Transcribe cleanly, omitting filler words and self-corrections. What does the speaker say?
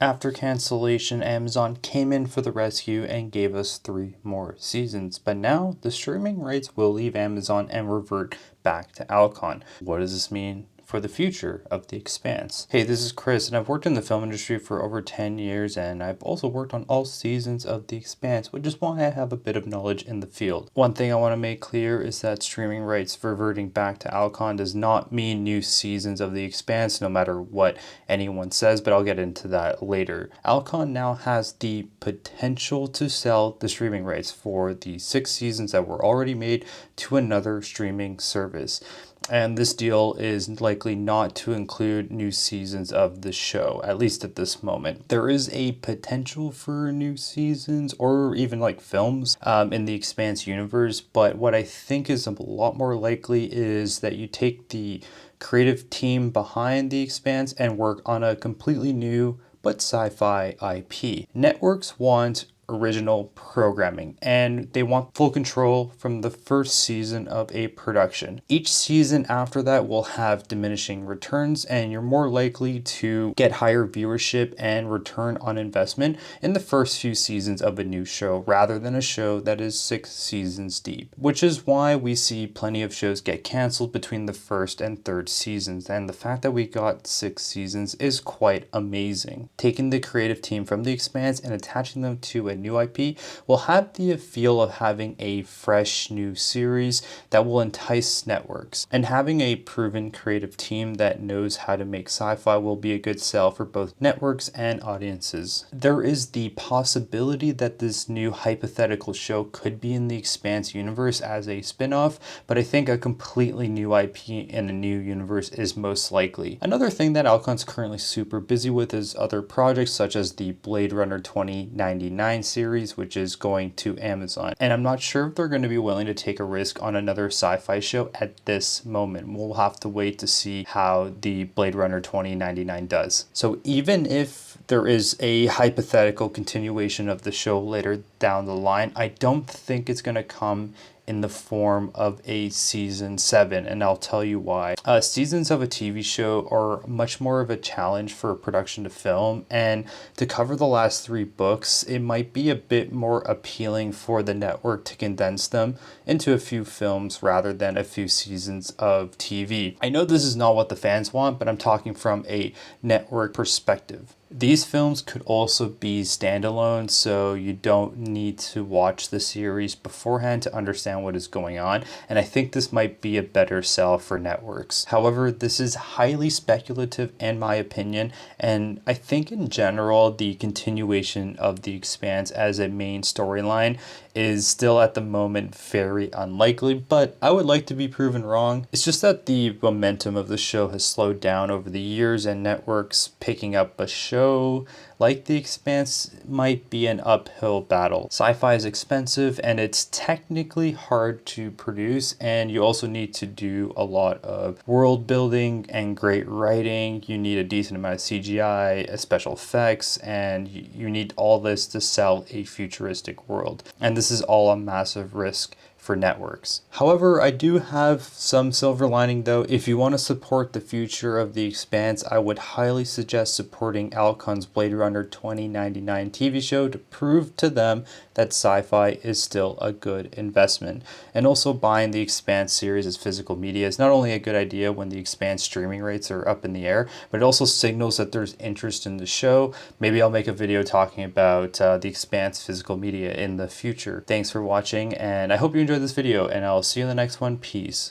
After cancellation, Amazon came in for the rescue and gave us 3 more seasons. But now the streaming rights will leave Amazon and revert back to Alcon. What does this mean for the future of The Expanse? Hey, this is Chris, and I've worked in the film industry for over 10 years, and I've also worked on all seasons of The Expanse, which is why I have a bit of knowledge in the field. One thing I want to make clear is that streaming rights reverting back to Alcon does not mean new seasons of The Expanse, no matter what anyone says, but I'll get into that later. Alcon now has the potential to sell the streaming rights for the 6 seasons that were already made to another streaming service. And this deal is likely not to include new seasons of the show, at least at this moment. There is a potential for new seasons or even like films in the Expanse universe, but what I think is a lot more likely is that you take the creative team behind the Expanse and work on a completely new but sci-fi IP. Networks want original programming and they want full control from the first season of a production. Each season after that will have diminishing returns, and you're more likely to get higher viewership and return on investment in the first few seasons of a new show rather than a show that is 6 seasons deep, which is why we see plenty of shows get canceled between the first and third seasons. And the fact that we got 6 seasons is quite amazing. Taking the creative team from The Expanse and attaching them to a new IP will have the feel of having a fresh new series that will entice networks. And having a proven creative team that knows how to make sci-fi will be a good sell for both networks and audiences. There is the possibility that this new hypothetical show could be in the Expanse universe as a spin-off, but I think a completely new IP in a new universe is most likely. Another thing that Alcon's currently super busy with is other projects such as the Blade Runner 2099 series, which is going to Amazon. And I'm not sure if they're going to be willing to take a risk on another sci-fi show at this moment. We'll have to wait to see how the Blade Runner 2099 does. So even if there is a hypothetical continuation of the show later down the line, I don't think it's going to come in the form of a season 7, and I'll tell you why. Seasons of a TV show are much more of a challenge for production to film, and to cover the last 3 books, it might be a bit more appealing for the network to condense them into a few films rather than a few seasons of TV. I know this is not what the fans want, but I'm talking from a network perspective. These films could also be standalone, so you don't need to watch the series beforehand to understand what is going on, and I think this might be a better sell for networks. However, this is highly speculative in my opinion, and I think in general the continuation of The Expanse as a main storyline is still at the moment very unlikely, but I would like to be proven wrong. It's just that the momentum of the show has slowed down over the years, and networks picking up a show like The Expanse might be an uphill battle. Sci-fi is expensive and it's technically hard to produce, and you also need to do a lot of world building and great writing. You need a decent amount of CGI, special effects, and you need all this to sell a futuristic world. And this is all a massive risk for networks. However, I do have some silver lining though. If you want to support the future of The Expanse, I would highly suggest supporting Alcon's Blade Runner 2099 TV show to prove to them that sci-fi is still a good investment. And also buying the Expanse series as physical media is not only a good idea when the Expanse streaming rates are up in the air, but it also signals that there's interest in the show. Maybe I'll make a video talking about the Expanse physical media in the future. Thanks for watching, and I hope you enjoyed this video, and I'll see you in the next one. Peace.